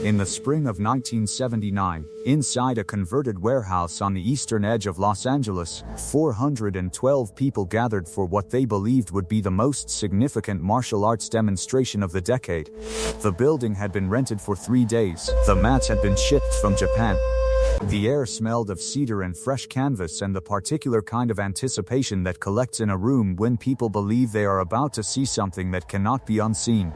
In the spring of 1979, inside a converted warehouse on the eastern edge of Los Angeles, 412 people gathered for what they believed would be the most significant martial arts demonstration of the decade. The building had been rented for 3 days. The mats had been shipped from Japan. The air smelled of cedar and fresh canvas and the particular kind of anticipation that collects in a room when people believe they are about to see something that cannot be unseen.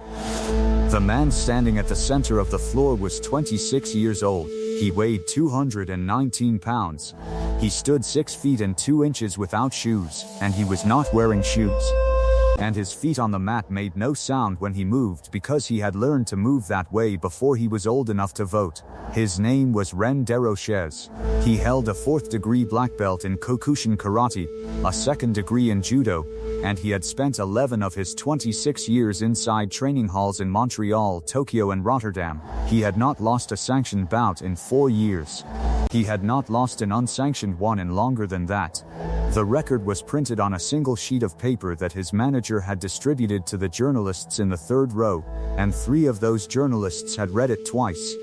The man standing at the center of the floor was 26 years old. He weighed 219 pounds. He stood 6 feet and 2 inches without shoes, and he was not wearing shoes. And his feet on the mat made no sound when he moved because he had learned to move that way before he was old enough to vote. His name was Ren DeRoches. He held a 4th degree black belt in Kyokushin Karate, a 2nd degree in Judo, and he had spent 11 of his 26 years inside training halls in Montreal, Tokyo and Rotterdam. He had not lost a sanctioned bout in 4 years. He had not lost an unsanctioned one in longer than that. The record was printed on a single sheet of paper that his manager had distributed to the journalists in the 3rd row, and 3 of those journalists had read it twice.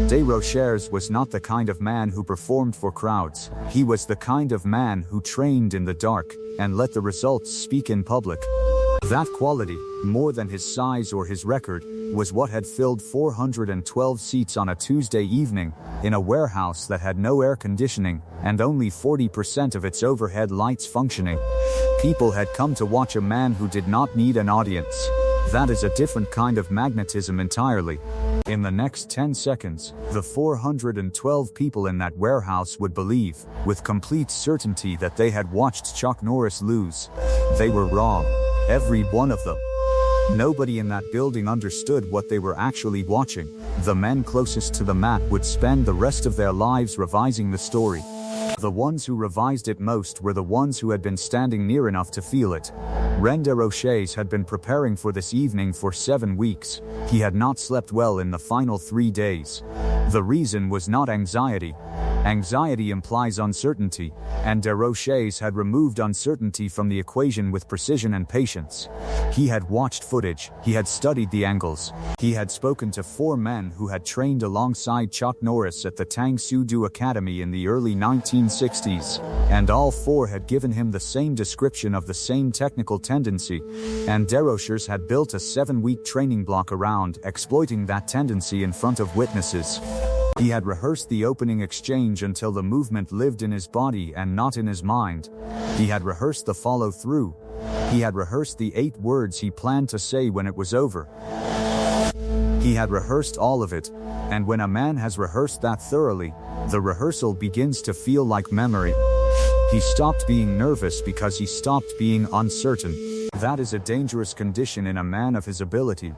DeRoches was not the kind of man who performed for crowds. He was the kind of man who trained in the dark and let the results speak in public. That quality, more than his size or his record, was what had filled 412 seats on a Tuesday evening, in a warehouse that had no air conditioning, and only 40% of its overhead lights functioning. People had come to watch a man who did not need an audience. That is a different kind of magnetism entirely. In the next 10 seconds, the 412 people in that warehouse would believe, with complete certainty, that they had watched Chuck Norris lose. They were wrong. Every one of them. Nobody in that building understood what they were actually watching. The men closest to the mat would spend the rest of their lives revising the story. The ones who revised it most were the ones who had been standing near enough to feel it. Ren DeRoches had been preparing for this evening for 7 weeks. He had not slept well in the final 3 days. The reason was not anxiety. Anxiety implies uncertainty, and DeRoches had removed uncertainty from the equation with precision and patience. He had watched footage, he had studied the angles, he had spoken to 4 men who had trained alongside Chuck Norris at the Tang Soo Do Academy in the early 1960s, and all 4 had given him the same description of the same technical tendency, and DeRoches had built a 7-week training block around exploiting that tendency in front of witnesses. He had rehearsed the opening exchange until the movement lived in his body and not in his mind. He had rehearsed the follow-through. He had rehearsed the 8 words he planned to say when it was over. He had rehearsed all of it, and when a man has rehearsed that thoroughly, the rehearsal begins to feel like memory. He stopped being nervous because he stopped being uncertain. That is a dangerous condition in a man of his ability.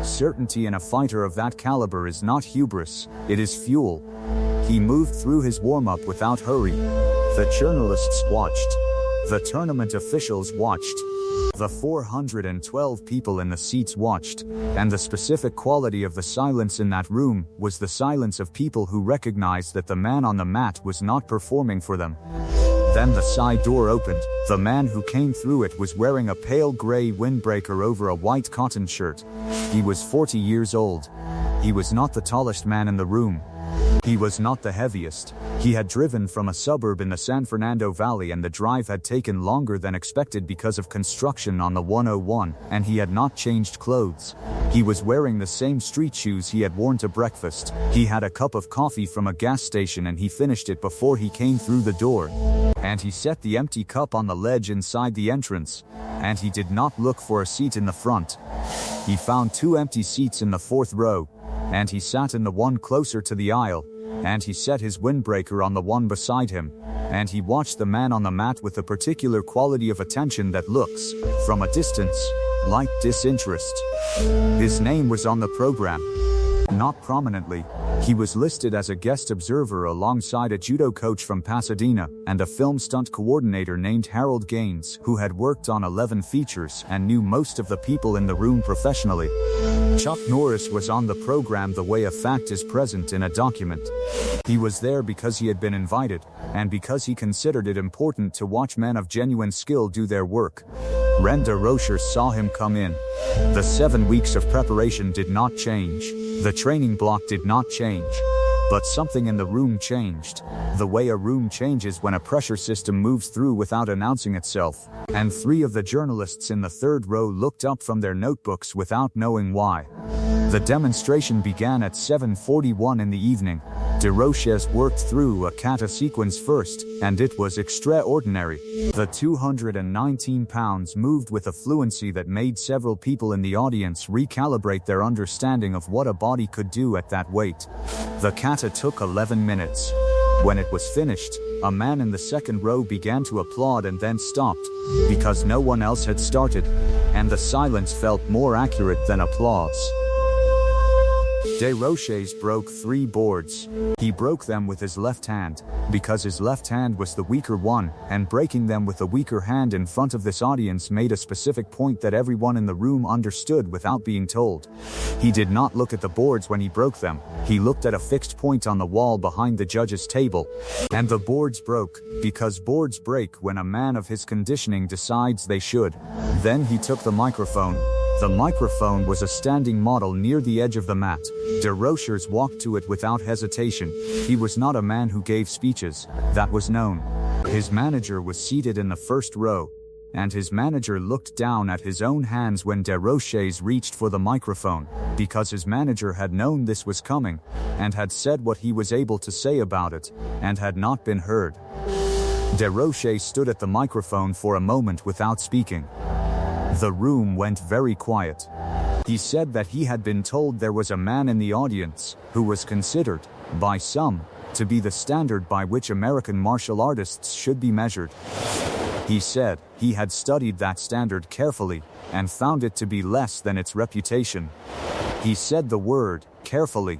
Certainty in a fighter of that caliber is not hubris, it is fuel. He moved through his warm-up without hurry. The journalists watched. The tournament officials watched. The 412 people in the seats watched, and the specific quality of the silence in that room was the silence of people who recognized that the man on the mat was not performing for them. Then the side door opened. The man who came through it was wearing a pale gray windbreaker over a white cotton shirt. He was 40 years old. He was not the tallest man in the room. He was not the heaviest. He had driven from a suburb in the San Fernando Valley, and the drive had taken longer than expected because of construction on the 101, and he had not changed clothes. He was wearing the same street shoes he had worn to breakfast. He had a cup of coffee from a gas station and he finished it before he came through the door. And he set the empty cup on the ledge inside the entrance. And he did not look for a seat in the front. He found 2 empty seats in the 4th row. And he sat in the one closer to the aisle, and he set his windbreaker on the one beside him, and he watched the man on the mat with a particular quality of attention that looks, from a distance, like disinterest. His name was on the program. Not prominently. He was listed as a guest observer alongside a judo coach from Pasadena and a film stunt coordinator named Harold Gaines, who had worked on 11 features and knew most of the people in the room professionally. Chuck Norris was on the program the way a fact is present in a document. He was there because he had been invited, and because he considered it important to watch men of genuine skill do their work. Ren DeRoches saw him come in. The 7 weeks of preparation did not change. The training block did not change. But something in the room changed. The way a room changes when a pressure system moves through without announcing itself. And 3 of the journalists in the 3rd row looked up from their notebooks without knowing why. The demonstration began at 7:41 in the evening. DesRoches worked through a kata sequence first, and it was extraordinary. The 219 pounds moved with a fluency that made several people in the audience recalibrate their understanding of what a body could do at that weight. The kata took 11 minutes. When it was finished, a man in the 2nd row began to applaud and then stopped, because no one else had started, and the silence felt more accurate than applause. DesRoches broke 3 boards. He broke them with his left hand, because his left hand was the weaker one, and breaking them with the weaker hand in front of this audience made a specific point that everyone in the room understood without being told. He did not look at the boards when he broke them. He looked at a fixed point on the wall behind the judge's table. And the boards broke, because boards break when a man of his conditioning decides they should. Then he took the microphone. The microphone was a standing model near the edge of the mat. DesRoches walked to it without hesitation. He was not a man who gave speeches. That was known. His manager was seated in the 1st row, and his manager looked down at his own hands when DesRoches reached for the microphone, because his manager had known this was coming, and had said what he was able to say about it, and had not been heard. DesRoches stood at the microphone for a moment without speaking. The room went very quiet. He said that he had been told there was a man in the audience who was considered, by some, to be the standard by which American martial artists should be measured. He said he had studied that standard carefully and found it to be less than its reputation. He said the word carefully.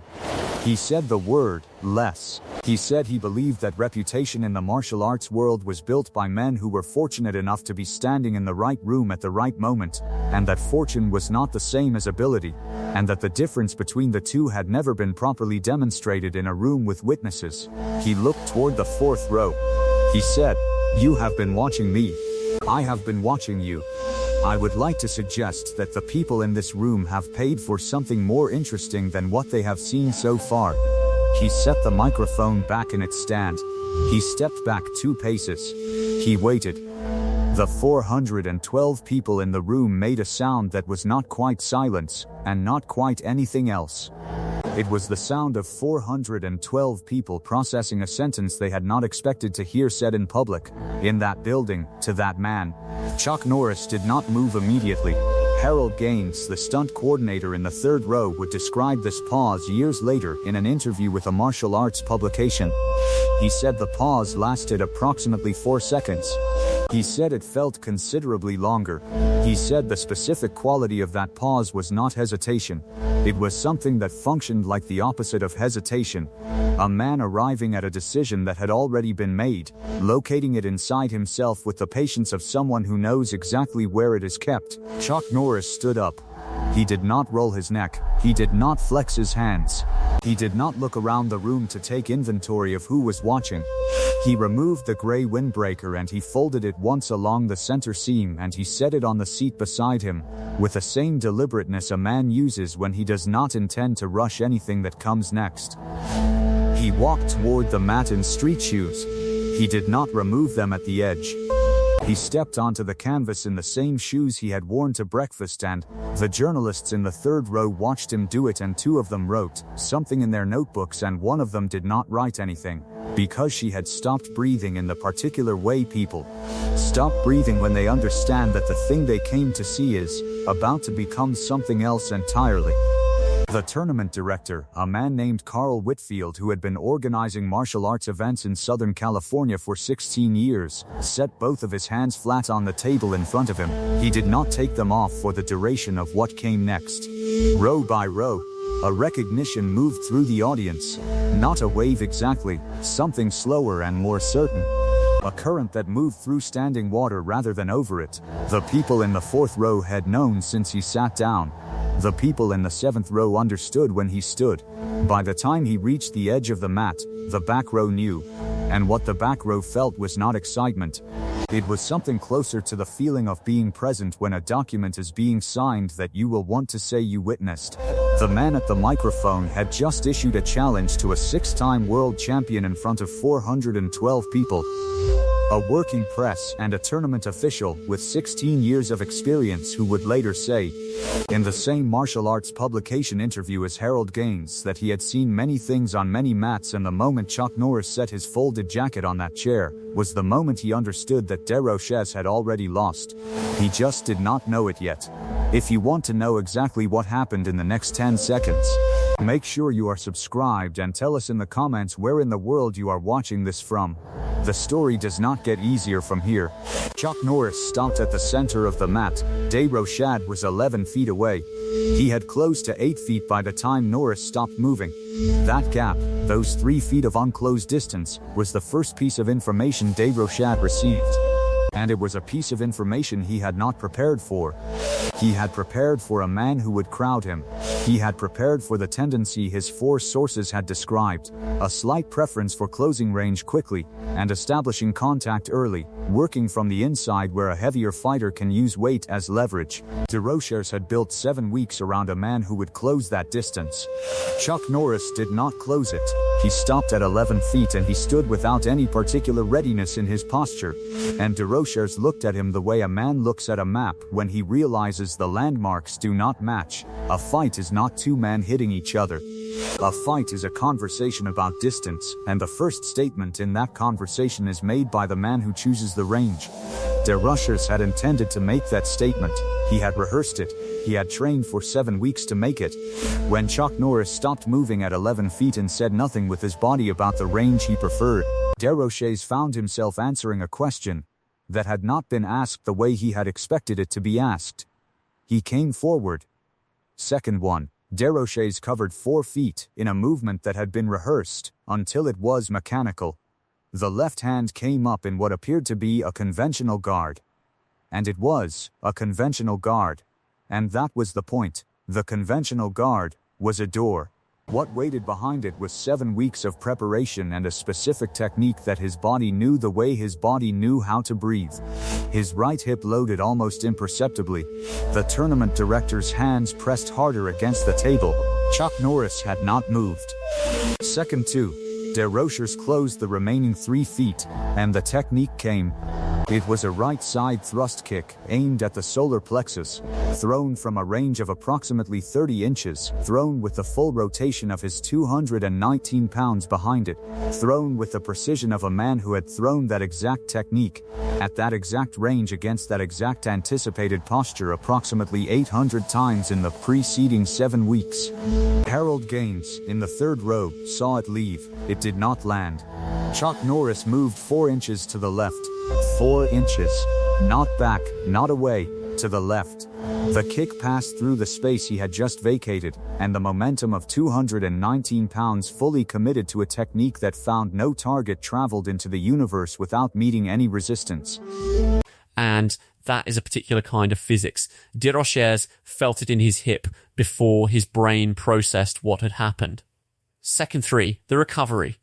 He said the word less. He said he believed that reputation in the martial arts world was built by men who were fortunate enough to be standing in the right room at the right moment, and that fortune was not the same as ability, and that the difference between the two had never been properly demonstrated in a room with witnesses. He looked toward the 4th row. He said, "You have been watching me. I have been watching you. I would like to suggest that the people in this room have paid for something more interesting than what they have seen so far." He set the microphone back in its stand. He stepped back 2 paces. He waited. The 412 people in the room made a sound that was not quite silence, and not quite anything else. It was the sound of 412 people processing a sentence they had not expected to hear said in public, in that building, to that man. Chuck Norris did not move immediately. Harold Gaines, the stunt coordinator in the 3rd row, would describe this pause years later in an interview with a martial arts publication. He said the pause lasted approximately 4 seconds. He said it felt considerably longer. He said the specific quality of that pause was not hesitation. It was something that functioned like the opposite of hesitation. A man arriving at a decision that had already been made, locating it inside himself with the patience of someone who knows exactly where it is kept. Chuck Norris stood up. He did not roll his neck. He did not flex his hands. He did not look around the room to take inventory of who was watching. He removed the gray windbreaker and he folded it once along the center seam and he set it on the seat beside him, with the same deliberateness a man uses when he does not intend to rush anything that comes next. He walked toward the mat in street shoes. He did not remove them at the edge. He stepped onto the canvas in the same shoes he had worn to breakfast, and the journalists in the 3rd row watched him do it, and 2 of them wrote something in their notebooks and one of them did not write anything, because she had stopped breathing in the particular way people stop breathing when they understand that the thing they came to see is about to become something else entirely. The tournament director, a man named Carl Whitfield who had been organizing martial arts events in Southern California for 16 years, set both of his hands flat on the table in front of him. He did not take them off for the duration of what came next. Row by row, a recognition moved through the audience. Not a wave exactly, something slower and more certain. A current that moved through standing water rather than over it. The people in the 4th row had known since he sat down. The people in the 7th row understood when he stood. By the time he reached the edge of the mat, the back row knew. And what the back row felt was not excitement. It was something closer to the feeling of being present when a document is being signed that you will want to say you witnessed. The man at the microphone had just issued a challenge to a 6-time world champion in front of 412 people, a working press and a tournament official with 16 years of experience who would later say, in the same martial arts publication interview as Harold Gaines, that he had seen many things on many mats, and the moment Chuck Norris set his folded jacket on that chair was the moment he understood that De Roches had already lost. He just did not know it yet. If you want to know exactly what happened in the next 10 seconds, make sure you are subscribed and tell us in the comments where in the world you are watching this from. The story does not get easier from here. Chuck Norris stopped at the center of the mat. De Roches was 11 feet away. He had closed to 8 feet by the time Norris stopped moving. That gap, those 3 feet of unclosed distance, was the first piece of information De Roches received. And it was a piece of information he had not prepared for. He had prepared for a man who would crowd him. He had prepared for the tendency his 4 sources had described, a slight preference for closing range quickly, and establishing contact early, working from the inside where a heavier fighter can use weight as leverage. De Roches had built 7 weeks around a man who would close that distance. Chuck Norris did not close it. He stopped at 11 feet and he stood without any particular readiness in his posture, and De Roches looked at him the way a man looks at a map when he realizes the landmarks do not match. A fight is not 2 men hitting each other. A fight is a conversation about distance, and the first statement in that conversation is made by the man who chooses the range. De Roches had intended to make that statement. He had rehearsed it. He had trained for 7 weeks to make it. When Chuck Norris stopped moving at 11 feet and said nothing with his body about the range he preferred, De Roches found himself answering a question that had not been asked the way he had expected it to be asked. He came forward. Second one. De Roches covered 4 feet in a movement that had been rehearsed until it was mechanical. The left hand came up in what appeared to be a conventional guard. And it was a conventional guard. And that was the point. The conventional guard was a door. What waited behind it was 7 weeks of preparation and a specific technique that his body knew the way his body knew how to breathe. His right hip loaded almost imperceptibly. The tournament director's hands pressed harder against the table. Chuck Norris had not moved. Second 2. De Roches closed the remaining 3 feet, and the technique came. It was a right side thrust kick, aimed at the solar plexus, thrown from a range of approximately 30 inches, thrown with the full rotation of his 219 pounds behind it, thrown with the precision of a man who had thrown that exact technique, at that exact range against that exact anticipated posture approximately 800 times in the preceding 7 weeks. Harold Gaines, in the 3rd row, saw it leave. It did not land. Chuck Norris moved 4 inches to the left. 4 inches. Not back, not away, to the left. The kick passed through the space he had just vacated, and the momentum of 219 pounds fully committed to a technique that found no target traveled into the universe without meeting any resistance. And that is a particular kind of physics. De Roches felt it in his hip before his brain processed what had happened. Second 3, the recovery.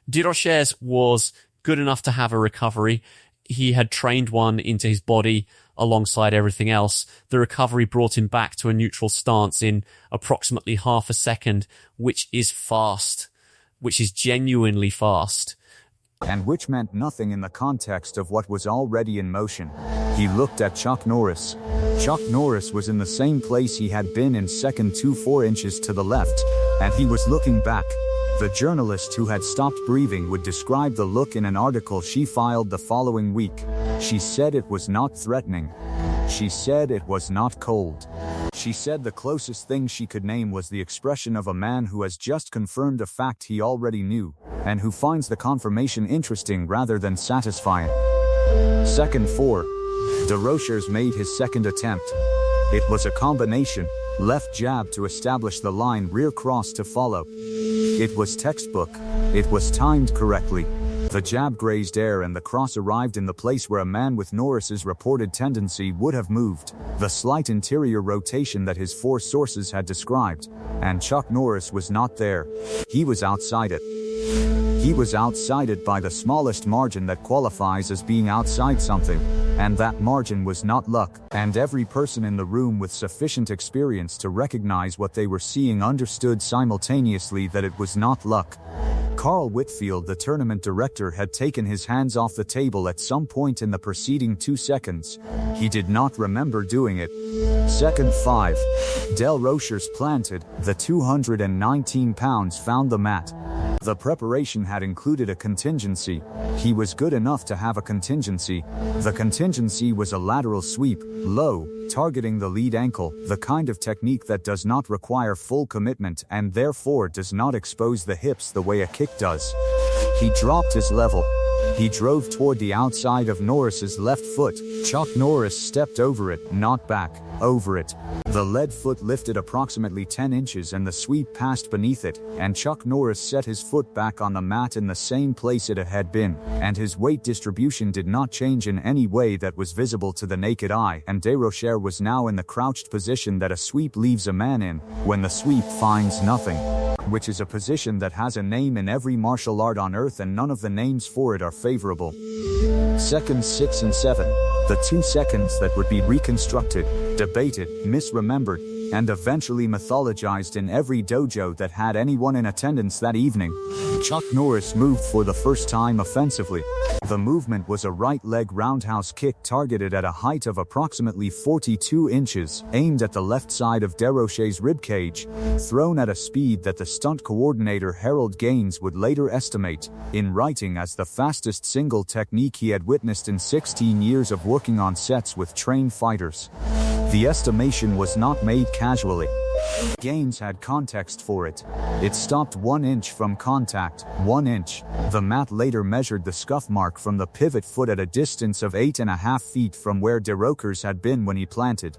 De Roches was good enough to have a recovery. He had trained one into his body alongside everything else. The recovery brought him back to a neutral stance in approximately half a second, which is fast, which is genuinely fast. And which meant nothing in the context of what was already in motion. He looked at Chuck Norris. Chuck Norris was in the same place he had been in second 2 4 inches to the left, and he was looking back. The journalist who had stopped breathing would describe the look in an article she filed the following week. She said it was not threatening. She said it was not cold. She said the closest thing she could name was the expression of a man who has just confirmed a fact he already knew, and who finds the confirmation interesting rather than satisfying. Second 4. De Roches made his second attempt. It was a combination, left jab to establish the line, rear cross to follow. It was textbook. It was timed correctly. The jab grazed air and the cross arrived in the place where a man with Norris's reported tendency would have moved, the slight interior rotation that his 4 sources had described, and Chuck Norris was not there. He was outside it. He was outside it by the smallest margin that qualifies as being outside something. And that margin was not luck, and every person in the room with sufficient experience to recognize what they were seeing understood simultaneously that it was not luck. Carl Whitfield, the tournament director, had taken his hands off the table at some point in the preceding 2 seconds. He did not remember doing it. Second 5. Del Rochers planted. The 219 pounds found the mat. The preparation had included a contingency. He was good enough to have a contingency. The contingency was a lateral sweep, low, targeting the lead ankle, the kind of technique that does not require full commitment and therefore does not expose the hips the way a kick does. He dropped his level. He drove toward the outside of Norris's left foot. Chuck Norris stepped over it, not back, over it. The lead foot lifted approximately 10 inches and the sweep passed beneath it, and Chuck Norris set his foot back on the mat in the same place it had been, and his weight distribution did not change in any way that was visible to the naked eye, and Desrochers was now in the crouched position that a sweep leaves a man in, when the sweep finds nothing. Which is a position that has a name in every martial art on earth and none of the names for it are favorable. Seconds 6 and 7. The 2 seconds that would be reconstructed, debated, misremembered, and eventually mythologized in every dojo that had anyone in attendance that evening. Chuck Norris moved for the first time offensively. The movement was a right leg roundhouse kick targeted at a height of approximately 42 inches, aimed at the left side of Desrochers' ribcage, thrown at a speed that the stunt coordinator Harold Gaines would later estimate, in writing, as the fastest single technique he had witnessed in 16 years of working on sets with trained fighters. The estimation was not made casually. Gaines had context for it. It stopped 1 inch from contact, 1 inch. The mat later measured the scuff mark from the pivot foot at a distance of 8.5 feet from where Desrochers had been when he planted.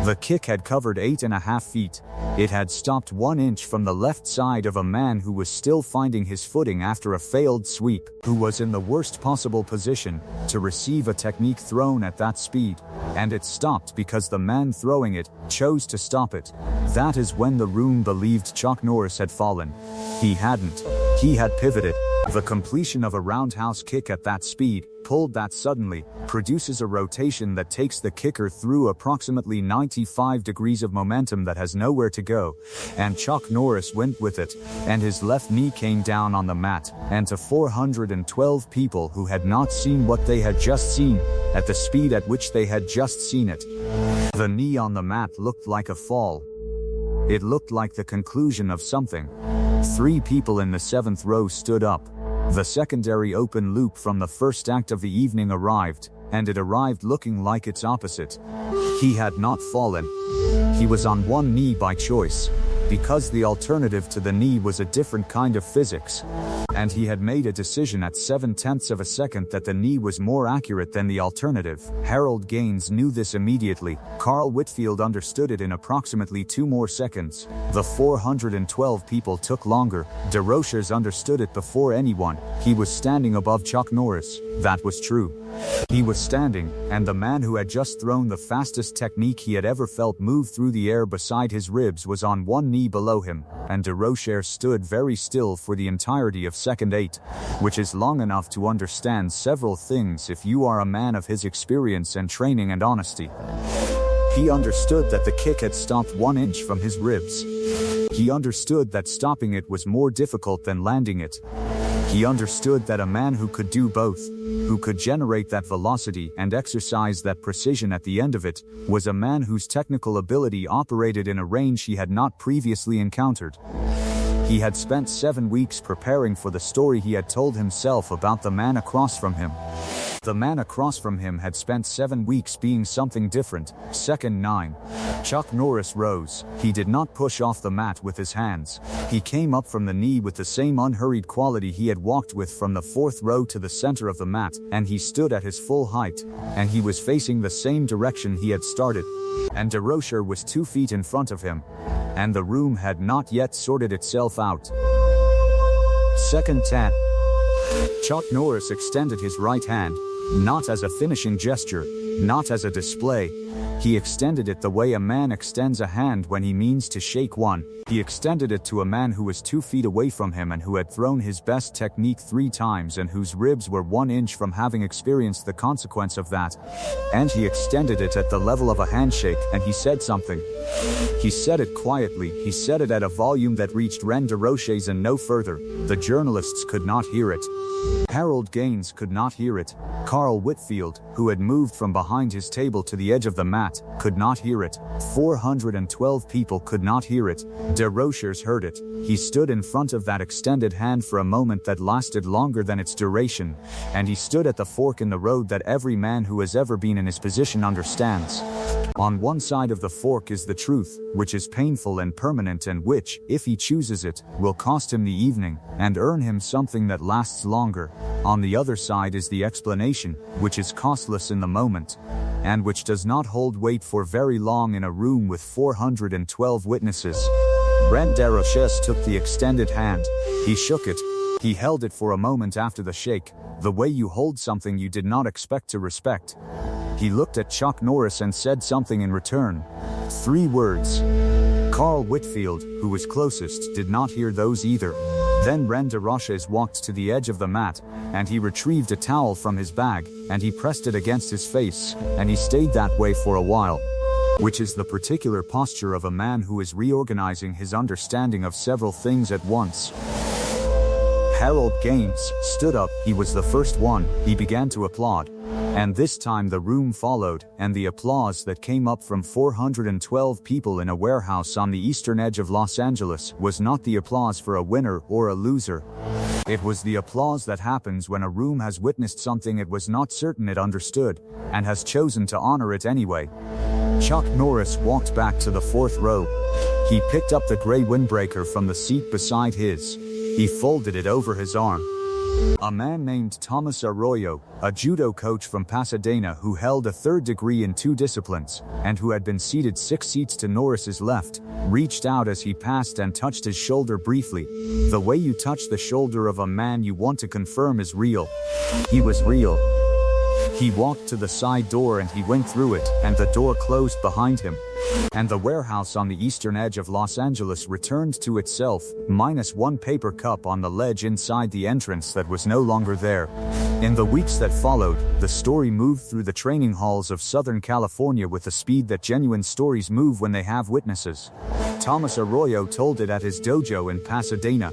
The kick had covered 8.5 feet. It had stopped 1 inch from the left side of a man who was still finding his footing after a failed sweep, who was in the worst possible position to receive a technique thrown at that speed. And it stopped because the man throwing it chose to stop it. That is when the room believed Chuck Norris had fallen. He hadn't. He had pivoted. The completion of a roundhouse kick at that speed, pulled that suddenly, produces a rotation that takes the kicker through approximately 95 degrees of momentum that has nowhere to go, and Chuck Norris went with it, and his left knee came down on the mat, and to 412 people who had not seen what they had just seen, at the speed at which they had just seen it. The knee on the mat looked like a fall. It looked like the conclusion of something. 3 people in the 7th row stood up. The secondary open loop from the first act of the evening arrived, and it arrived looking like its opposite. He had not fallen. He was on one knee by choice, because the alternative to the knee was a different kind of physics. And he had made a decision at 0.7 of a second that the knee was more accurate than the alternative. Harold Gaines knew this immediately. Carl Whitfield understood it in approximately 2 more seconds. The 412 people took longer. Desrochers understood it before anyone. He was standing above Chuck Norris. That was true. He was standing, and the man who had just thrown the fastest technique he had ever felt move through the air beside his ribs was on one knee below him, and Desrochers stood very still for the entirety of second 8, which is long enough to understand several things if you are a man of his experience and training and honesty. He understood that the kick had stopped 1 inch from his ribs. He understood that stopping it was more difficult than landing it. He understood that a man who could do both, who could generate that velocity and exercise that precision at the end of it, was a man whose technical ability operated in a range he had not previously encountered. He had spent 7 weeks preparing for the story he had told himself about the man across from him. The man across from him had spent 7 weeks being something different. Second 9. Chuck Norris rose. He did not push off the mat with his hands. He came up from the knee with the same unhurried quality he had walked with from the 4th row to the center of the mat, and he stood at his full height, and he was facing the same direction he had started. And Desrochers was 2 feet in front of him, and the room had not yet sorted itself out. Second 10. Chuck Norris extended his right hand, not as a finishing gesture, not as a display, He extended it the way a man extends a hand when he means to shake one. He extended it to a man who was 2 feet away from him and who had thrown his best technique 3 times and whose ribs were 1 inch from having experienced the consequence of that. And he extended it at the level of a handshake, and he said something. He said it quietly, he said it at a volume that reached Ren DeRoche's and no further. The journalists could not hear it. Harold Gaines could not hear it. Carl Whitfield, who had moved from behind his table to the edge of the mat, could not hear it. 412 people could not hear it. DeRochers heard it. He stood in front of that extended hand for a moment that lasted longer than its duration, and he stood at the fork in the road that every man who has ever been in his position understands. On one side of the fork is the truth, which is painful and permanent and which, if he chooses it, will cost him the evening, and earn him something that lasts longer. On the other side is the explanation, which is costless in the moment, and which does not hold weight for very long in a room with 412 witnesses. Brent DeRoches took the extended hand. He shook it. He held it for a moment after the shake, the way you hold something you did not expect to respect. He looked at Chuck Norris and said something in return. 3 words. Carl Whitfield, who was closest, did not hear those either. Then Ren DeRoches walked to the edge of the mat, and he retrieved a towel from his bag, and he pressed it against his face, and he stayed that way for a while. Which is the particular posture of a man who is reorganizing his understanding of several things at once. Harold Gaines stood up. He was the first one. He began to applaud. And this time the room followed, and the applause that came up from 412 people in a warehouse on the eastern edge of Los Angeles was not the applause for a winner or a loser. It was the applause that happens when a room has witnessed something it was not certain it understood, and has chosen to honor it anyway. Chuck Norris walked back to the 4th row. He picked up the gray windbreaker from the seat beside his. He folded it over his arm. A man named Thomas Arroyo, a judo coach from Pasadena who held a 3rd degree in 2 disciplines, and who had been seated 6 seats to Norris's left, reached out as he passed and touched his shoulder briefly. The way you touch the shoulder of a man you want to confirm is real. He was real. He walked to the side door and he went through it, and the door closed behind him. And the warehouse on the eastern edge of Los Angeles returned to itself, minus 1 paper cup on the ledge inside the entrance that was no longer there. In the weeks that followed, the story moved through the training halls of Southern California with the speed that genuine stories move when they have witnesses. Thomas Arroyo told it at his dojo in Pasadena.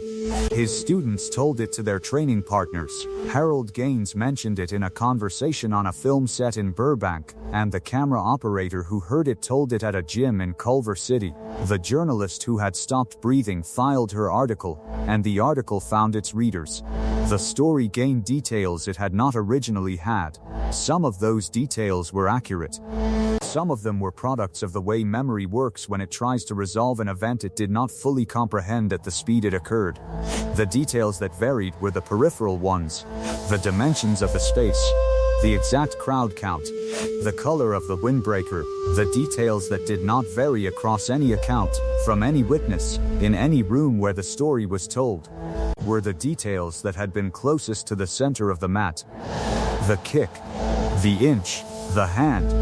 His students told it to their training partners. Harold Gaines mentioned it in a conversation on a film set in Burbank, and the camera operator who heard it told it at a gym in Culver City. The journalist who had stopped breathing filed her article, and the article found its readers. The story gained details it had not originally had. Some of those details were accurate. Some of them were products of the way memory works when it tries to resolve an event it did not fully comprehend at the speed it occurred. The details that varied were the peripheral ones, the dimensions of the space, the exact crowd count, the color of the windbreaker. The details that did not vary across any account, from any witness, in any room where the story was told, were the details that had been closest to the center of the mat. The kick, the inch, the hand.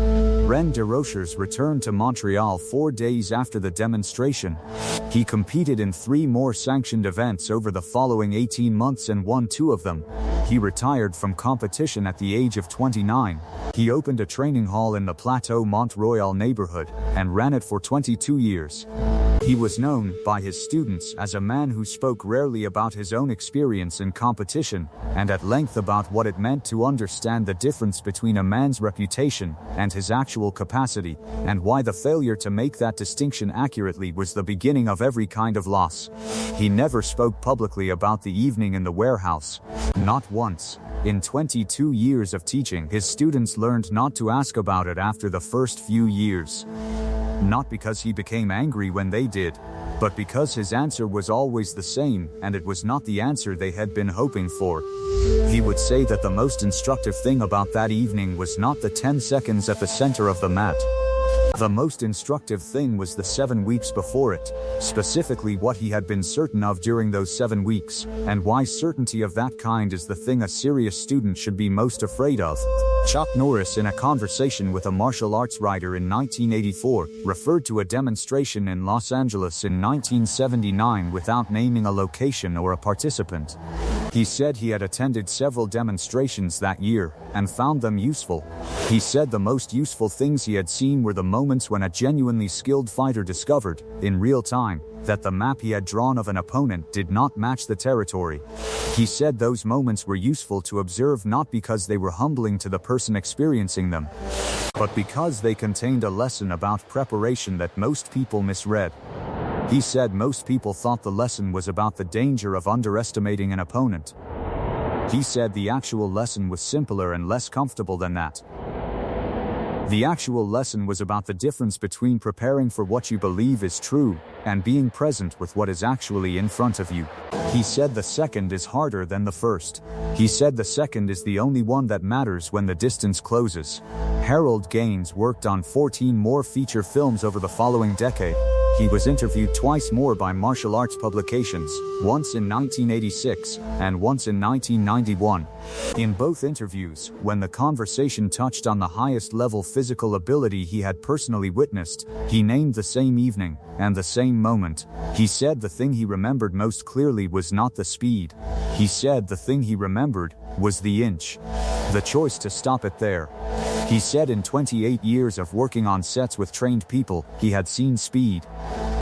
Ren DeRochers returned to Montreal 4 days after the demonstration. He competed in 3 more sanctioned events over the following 18 months and won 2 of them. He retired from competition at the age of 29. He opened a training hall in the Plateau Mont Royal neighborhood and ran it for 22 years. He was known by his students as a man who spoke rarely about his own experience in competition, and at length about what it meant to understand the difference between a man's reputation and his actual capacity, and why the failure to make that distinction accurately was the beginning of every kind of loss. He never spoke publicly about the evening in the warehouse. Not once. In 22 years of teaching, his students learned not to ask about it after the first few years. Not because he became angry when they did, but because his answer was always the same, and it was not the answer they had been hoping for. He would say that the most instructive thing about that evening was not the 10 seconds at the center of the mat. The most instructive thing was the 7 weeks before it, specifically what he had been certain of during those 7 weeks, and why certainty of that kind is the thing a serious student should be most afraid of. Chuck Norris, in a conversation with a martial arts writer in 1984, referred to a demonstration in Los Angeles in 1979 without naming a location or a participant. He said he had attended several demonstrations that year, and found them useful. He said the most useful things he had seen were the moments when a genuinely skilled fighter discovered, in real time, that the map he had drawn of an opponent did not match the territory. He said those moments were useful to observe not because they were humbling to the person experiencing them, but because they contained a lesson about preparation that most people misread. He said most people thought the lesson was about the danger of underestimating an opponent. He said the actual lesson was simpler and less comfortable than that. The actual lesson was about the difference between preparing for what you believe is true and being present with what is actually in front of you. He said the second is harder than the first. He said the second is the only one that matters when the distance closes. Harold Gaines worked on 14 more feature films over the following decade. He was interviewed twice more by martial arts publications, once in 1986 and once in 1991. In both interviews, when the conversation touched on the highest level physical ability he had personally witnessed, he named the same evening and the same moment. He said the thing he remembered most clearly was not the speed. He said the thing he remembered was the inch. The choice to stop it there. He said in 28 years of working on sets with trained people, he had seen speed.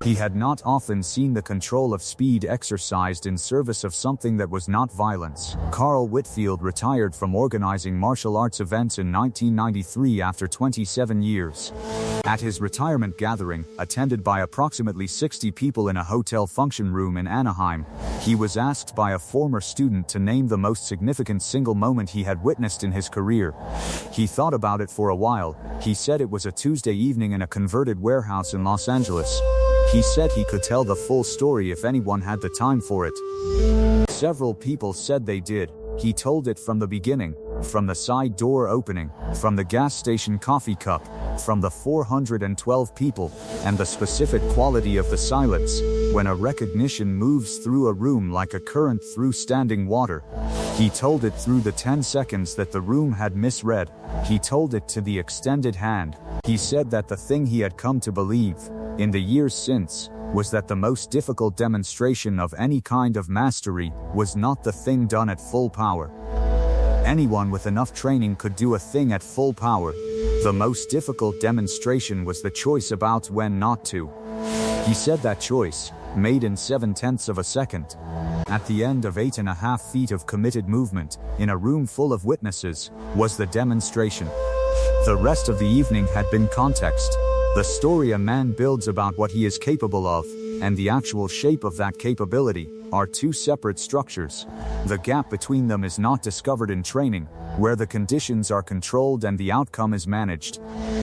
He had not often seen the control of speed exercised in service of something that was not violence. Carl Whitfield retired from organizing martial arts events in 1993 after 27 years. At his retirement gathering, attended by approximately 60 people in a hotel function room in Anaheim, he was asked by a former student to name the most significant single moment he had witnessed in his career. He thought about it for a while. He said it was a Tuesday evening in a converted warehouse in Los Angeles. He said he could tell the full story if anyone had the time for it. Several people said they did. He told it from the beginning, from the side door opening, from the gas station coffee cup, from the 412 people, and the specific quality of the silence, when a recognition moves through a room like a current through standing water. He told it through the 10 seconds that the room had misread. He told it to the extended hand. He said that the thing he had come to believe, in the years since, was that the most difficult demonstration of any kind of mastery was not the thing done at full power. Anyone with enough training could do a thing at full power. The most difficult demonstration was the choice about when not to. He said that choice, made in 7/10 of a second, at the end of 8.5 feet of committed movement, in a room full of witnesses, was the demonstration. The rest of the evening had been context. The story a man builds about what he is capable of, and the actual shape of that capability, are two separate structures. The gap between them is not discovered in training, where the conditions are controlled and the outcome is managed.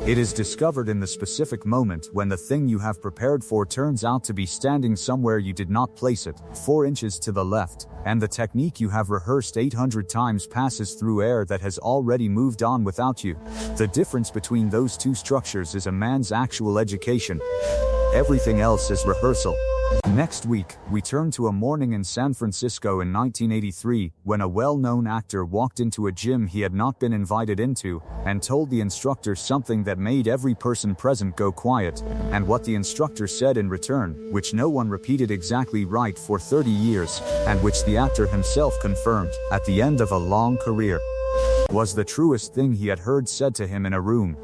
It is discovered in the specific moment when the thing you have prepared for turns out to be standing somewhere you did not place it, 4 inches to the left, and the technique you have rehearsed 800 times passes through air that has already moved on without you. The difference between those two structures is a man's actual education. Everything else is rehearsal. Next week, we turn to a morning in San Francisco in 1983, when a well-known actor walked into a gym he had not been invited into, and told the instructor something that made every person present go quiet, and what the instructor said in return, which no one repeated exactly right for 30 years, and which the actor himself confirmed, at the end of a long career, was the truest thing he had heard said to him in a room.